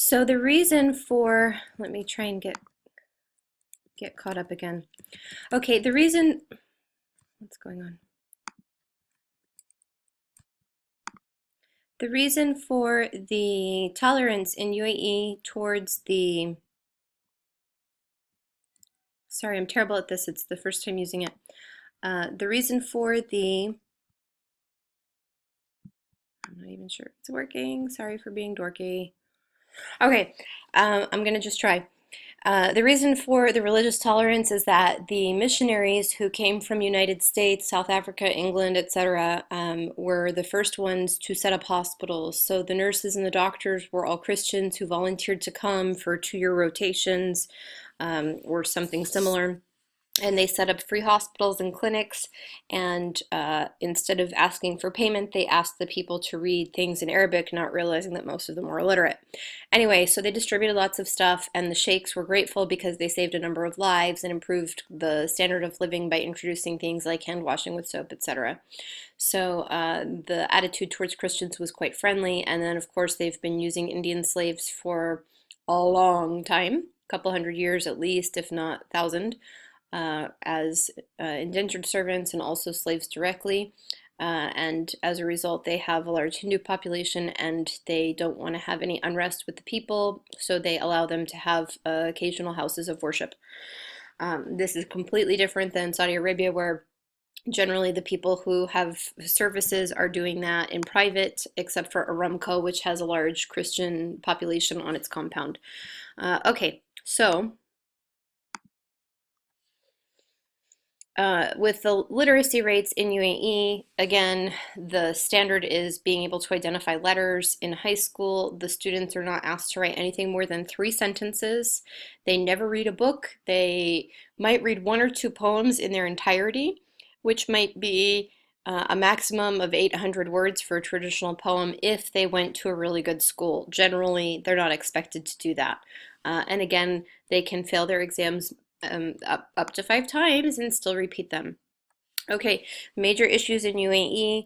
So the reason for, let me try and get caught up again. Okay, the reason, what's going on? The reason for the tolerance in UAE towards the, sorry, I'm terrible at this. It's the first time using it. The reason for the, I'm not even sure it's working. Sorry for being dorky. Okay, I'm gonna just try. The reason for the religious tolerance is that the missionaries who came from United States, South Africa, England, etc., were the first ones to set up hospitals. So the nurses and the doctors were all Christians who volunteered to come for 2-year rotations or something similar. And they set up free hospitals and clinics, and instead of asking for payment, they asked the people to read things in Arabic, not realizing that most of them were illiterate. Anyway, so they distributed lots of stuff, and the sheikhs were grateful because they saved a number of lives and improved the standard of living by introducing things like hand washing with soap, etc. So the attitude towards Christians was quite friendly, and then of course they've been using Indian slaves for a long time, a couple hundred years at least, if not thousand, as indentured servants and also slaves directly. And as a result, they have a large Hindu population and they don't want to have any unrest with the people, so they allow them to have occasional houses of worship. This is completely different than Saudi Arabia, where generally the people who have services are doing that in private, except for Aramco, which has a large Christian population on its compound. Okay, so with the literacy rates in UAE, again, the standard is being able to identify letters. In high school, the students are not asked to write anything more than 3 sentences. They never read a book. They might read 1 or 2 poems in their entirety, which might be a maximum of 800 words for a traditional poem if they went to a really good school. Generally, they're not expected to do that. And again, they can fail their exams up to 5 times and still repeat them. Okay, major issues in UAE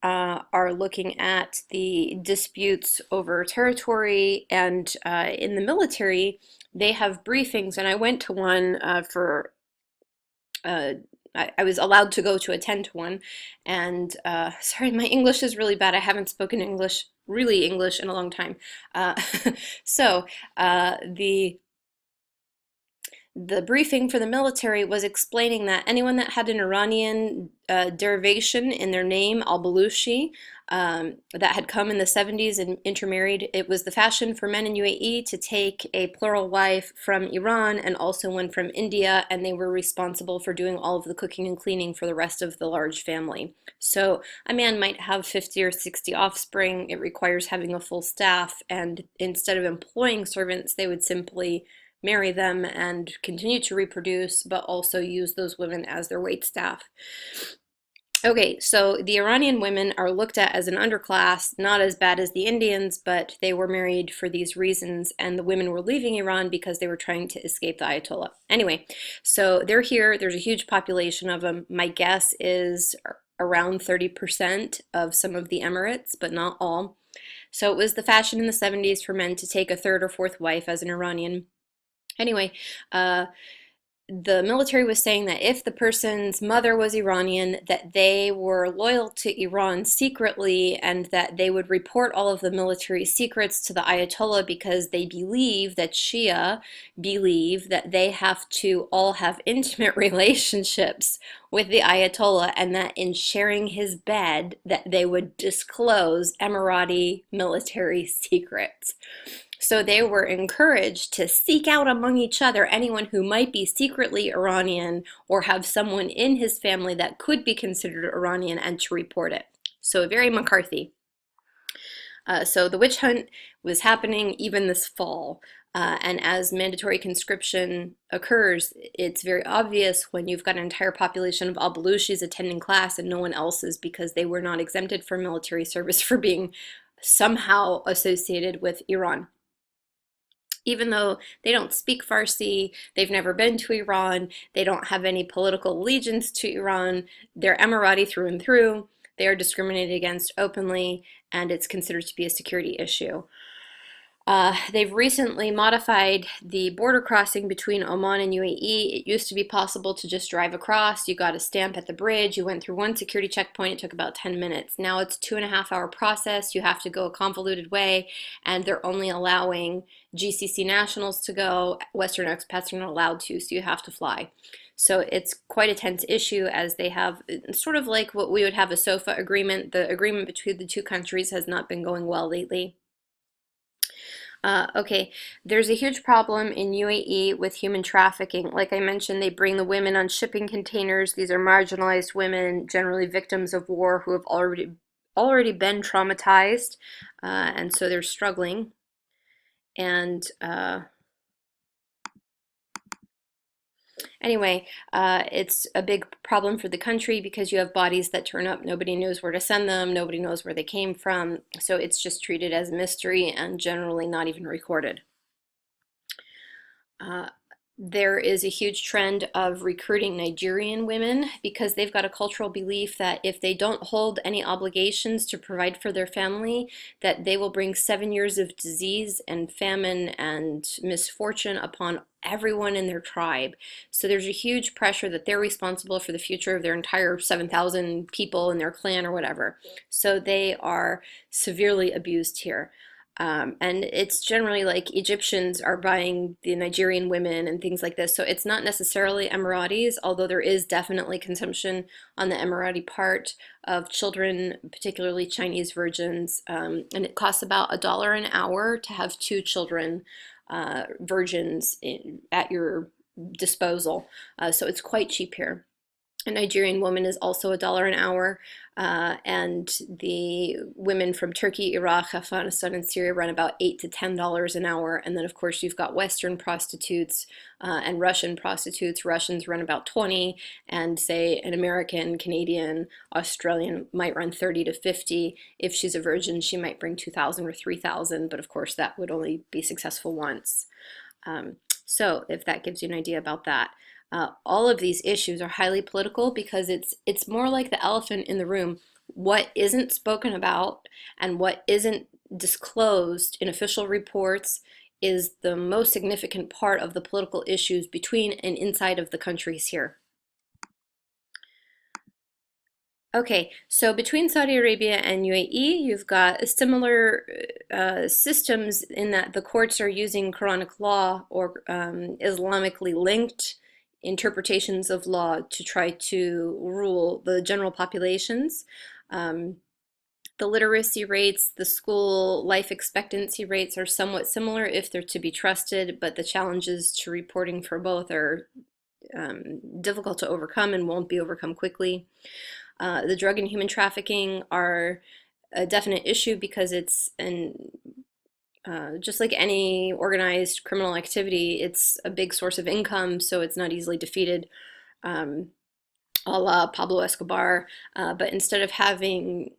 are looking at the disputes over territory, and in the military, they have briefings, and I went to one for I was allowed to go to attend to one, and sorry, my English is really bad. I haven't spoken English, really English, in a long time. So the briefing for the military was explaining that anyone that had an Iranian derivation in their name, al-Baluchi, that had come in the 70s and intermarried, it was the fashion for men in UAE to take a plural wife from Iran and also one from India, and they were responsible for doing all of the cooking and cleaning for the rest of the large family. So a man might have 50 or 60 offspring. It requires having a full staff, and instead of employing servants, they would simply marry them and continue to reproduce, but also use those women as their wait staff. Okay, so the Iranian women are looked at as an underclass, not as bad as the Indians, but they were married for these reasons, and the women were leaving Iran because they were trying to escape the Ayatollah. Anyway, so they're here. There's a huge population of them. My guess is around 30% of some of the Emirates, but not all. So it was the fashion in the 70s for men to take a 3rd or 4th wife as an Iranian. Anyway, the military was saying that if the person's mother was Iranian, that they were loyal to Iran secretly, and that they would report all of the military secrets to the Ayatollah because they believe that Shia believe that they have to all have intimate relationships with the Ayatollah, and that in sharing his bed that they would disclose Emirati military secrets. So they were encouraged to seek out among each other anyone who might be secretly Iranian or have someone in his family that could be considered Iranian, and to report it. So very McCarthy. So the witch hunt was happening even this fall. And as mandatory conscription occurs, it's very obvious when you've got an entire population of al-Baluchis attending class and no one else is, because they were not exempted from military service for being somehow associated with Iran. Even though they don't speak Farsi, they've never been to Iran, they don't have any political allegiance to Iran, they're Emirati through and through, they are discriminated against openly, and it's considered to be a security issue. They've recently modified the border crossing between Oman and UAE. It used to be possible to just drive across. You got a stamp at the bridge. You went through one security checkpoint. It took about 10 minutes. Now it's a 2.5 hour process. You have to go a convoluted way, and they're only allowing GCC nationals to go. Western expats are not allowed to, so you have to fly. So it's quite a tense issue as they have sort of like what we would have a SOFA agreement. The agreement between the two countries has not been going well lately. Okay, there's a huge problem in UAE with human trafficking. Like I mentioned, they bring the women on shipping containers. These are marginalized women, generally victims of war, who have already been traumatized, and so they're struggling. And Anyway, it's a big problem for the country because you have bodies that turn up. Nobody knows where to send them. Nobody knows where they came from. So it's just treated as a mystery and generally not even recorded. Uh, there is a huge trend of recruiting Nigerian women because they've got a cultural belief that if they don't hold any obligations to provide for their family, that they will bring 7 years of disease and famine and misfortune upon everyone in their tribe. So there's a huge pressure that they're responsible for the future of their entire 7,000 people in their clan or whatever. So they are severely abused here. And it's generally like Egyptians are buying the Nigerian women and things like this. So it's not necessarily Emiratis, although there is definitely consumption on the Emirati part of children, particularly Chinese virgins. And it costs about $1 an hour to have two children, virgins, at your disposal. So it's quite cheap here. A Nigerian woman is also $1 an hour, and the women from Turkey, Iraq, Afghanistan, and Syria run about $8 to $10 an hour. And then, of course, you've got Western prostitutes and Russian prostitutes. Russians run about 20, and say an American, Canadian, Australian might run 30 to 50. If she's a virgin, she might bring 2,000 or 3,000, but of course, that would only be successful once. So, if that gives you an idea about that. All of these issues are highly political because it's more like the elephant in the room. What isn't spoken about and what isn't disclosed in official reports is the most significant part of the political issues between and inside of the countries here. Okay, so between Saudi Arabia and UAE, you've got similar systems in that the courts are using Quranic law or Islamically linked interpretations of law to try to rule the general populations. Um, the literacy rates, the school life expectancy rates are somewhat similar if they're to be trusted, but the challenges to reporting for both are difficult to overcome and won't be overcome quickly. The drug and human trafficking are a definite issue because it's just like any organized criminal activity, it's a big source of income, so it's not easily defeated, um, a la Pablo Escobar. But instead of having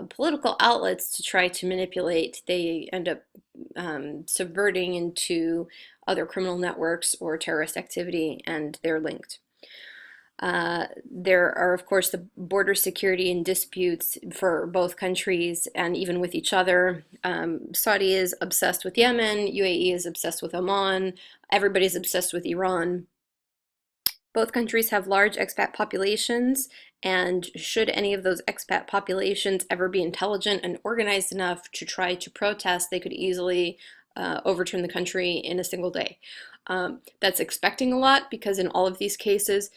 political outlets to try to manipulate, they end up subverting into other criminal networks or terrorist activity, and they're linked. There are, of course, the border security and disputes for both countries and even with each other. Saudi is obsessed with Yemen, UAE is obsessed with Oman, everybody's obsessed with Iran. Both countries have large expat populations, and should any of those expat populations ever be intelligent and organized enough to try to protest, they could easily overturn the country in a single day. That's expecting a lot because in all of these cases,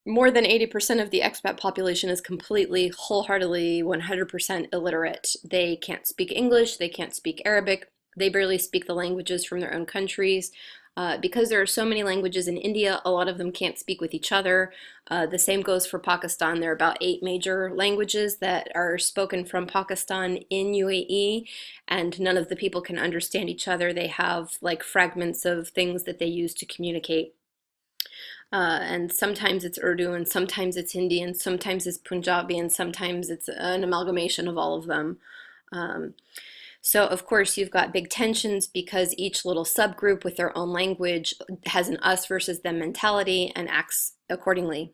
more than 80% of the expat population is completely, wholeheartedly, 100% illiterate. They can't speak English, they can't speak Arabic, they barely speak the languages from their own countries. Because there are so many languages in India, a lot of them can't speak with each other. The same goes for Pakistan. There are about 8 major languages that are spoken from Pakistan in UAE, and none of the people can understand each other. They have like fragments of things that they use to communicate. And sometimes it's Urdu, and sometimes it's Hindi, and sometimes it's Punjabi, and sometimes it's an amalgamation of all of them. Um, so, of course, you've got big tensions because each little subgroup with their own language has an us versus them mentality and acts accordingly.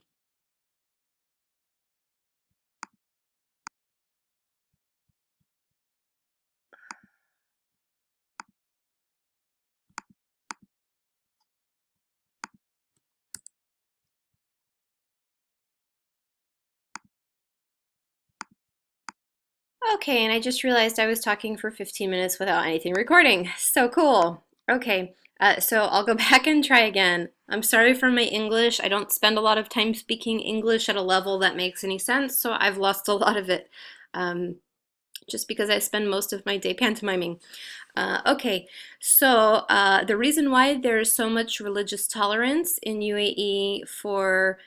Okay, and I just realized I was talking for 15 minutes without anything recording. So cool. Okay, so I'll go back and try again. I'm sorry for my English. I don't spend a lot of time speaking English at a level that makes any sense, so I've lost a lot of it um, just because I spend most of my day pantomiming. Okay, so the reason why there's so much religious tolerance in UAE for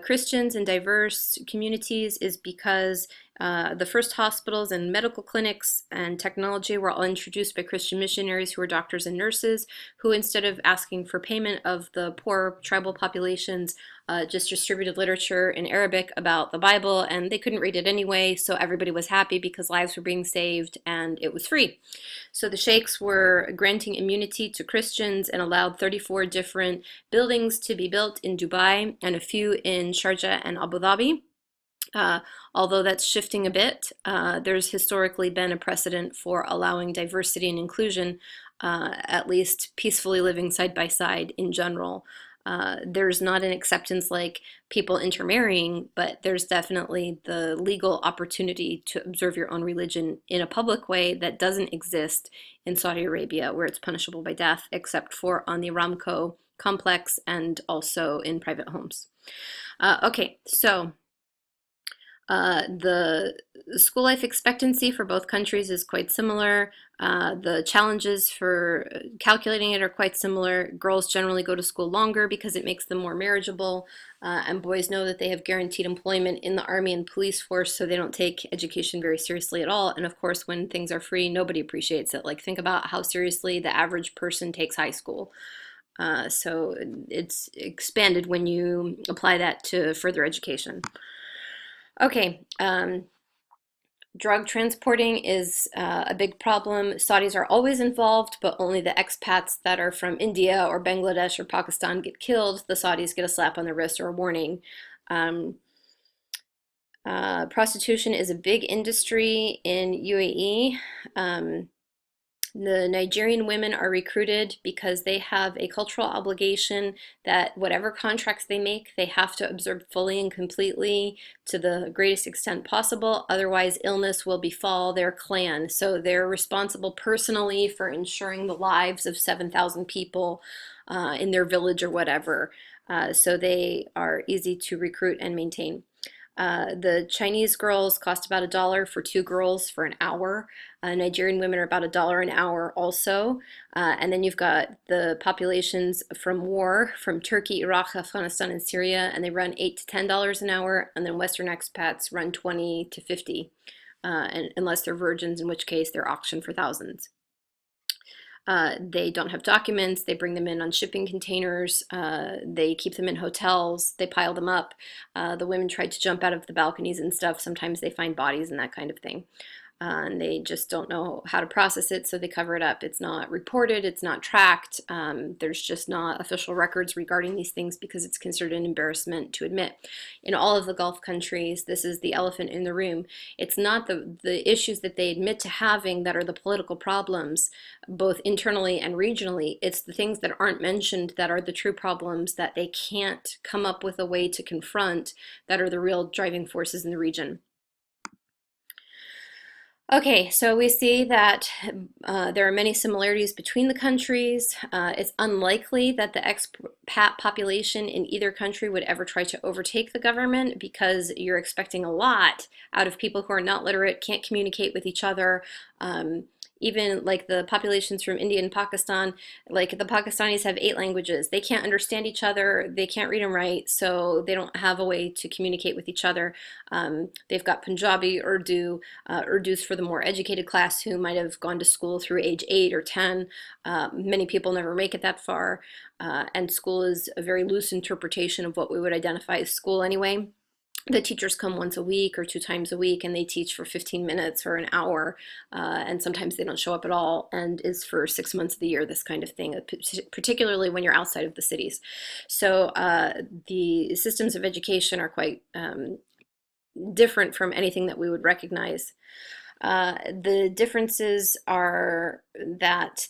Christians and diverse communities is because the first hospitals and medical clinics and technology were all introduced by Christian missionaries who were doctors and nurses, who instead of asking for payment of the poor tribal populations, just distributed literature in Arabic about the Bible, and they couldn't read it anyway, so everybody was happy because lives were being saved and it was free. So the sheikhs were granting immunity to Christians and allowed 34 different buildings to be built in Dubai and a few in Sharjah and Abu Dhabi. Uh, Although that's shifting a bit, there's historically been a precedent for allowing diversity and inclusion, at least peacefully living side by side in general. There's not an acceptance like people intermarrying, but there's definitely the legal opportunity to observe your own religion in a public way that doesn't exist in Saudi Arabia, where it's punishable by death, except for on the Aramco complex and also in private homes. Okay, so the school life expectancy for both countries is quite similar. The challenges for calculating it are quite similar. Girls generally go to school longer because it makes them more marriageable, and boys know that they have guaranteed employment in the army and police force, so they don't take education very seriously at all. And of course, when things are free, nobody appreciates it. Like, think about how seriously the average person takes high school. So it's expanded when you apply that to further education. Okay, drug transporting is a big problem. Saudis are always involved, but only the expats that are from India or Bangladesh or Pakistan get killed. The Saudis get a slap on the wrist or a warning. Um, Prostitution is a big industry in UAE. Um, the Nigerian women are recruited because they have a cultural obligation that whatever contracts they make, they have to observe fully and completely to the greatest extent possible. Otherwise, illness will befall their clan. So they're responsible personally for ensuring the lives of 7,000 people in their village or whatever. So they are easy to recruit and maintain. The Chinese girls cost about $1 for two girls for an hour. Nigerian women are about $1 an hour also. And then you've got the populations from war, from Turkey, Iraq, Afghanistan, and Syria, and they run $8 to $10 an hour. And then Western expats run 20 to 50, and unless they're virgins, in which case they're auctioned for thousands. They don't have documents. They bring them in on shipping containers. They keep them in hotels. They pile them up. The women try to jump out of the balconies and stuff. Sometimes they find bodies and that kind of thing. And they just don't know how to process it, so they cover it up. It's not reported, it's not tracked. There's just not official records regarding these things because it's considered an embarrassment to admit. In all of the Gulf countries, this is the elephant in the room. It's not the issues that they admit to having that are the political problems, both internally and regionally. It's the things that aren't mentioned that are the true problems that they can't come up with a way to confront that are the real driving forces in the region. Okay, so we see that there are many similarities between the countries. It's unlikely that the expat population in either country would ever try to overtake the government because you're expecting a lot out of people who are not literate, can't communicate with each other. Even like the populations from India and Pakistan, like the Pakistanis have 8 languages. They can't understand each other. They can't read and write, so they don't have a way to communicate with each other. They've got Punjabi, Urdu. Urdu's for the more educated class who might have gone to school through age 8 or 10. Many people never make it that far, and school is a very loose interpretation of what we would identify as school anyway. The teachers come once a week or 2 times a week and they teach for 15 minutes or an hour, and sometimes they don't show up at all, and is for 6 months of the year, this kind of thing, particularly when you're outside of the cities. So the systems of education are quite different from anything that we would recognize. The differences are that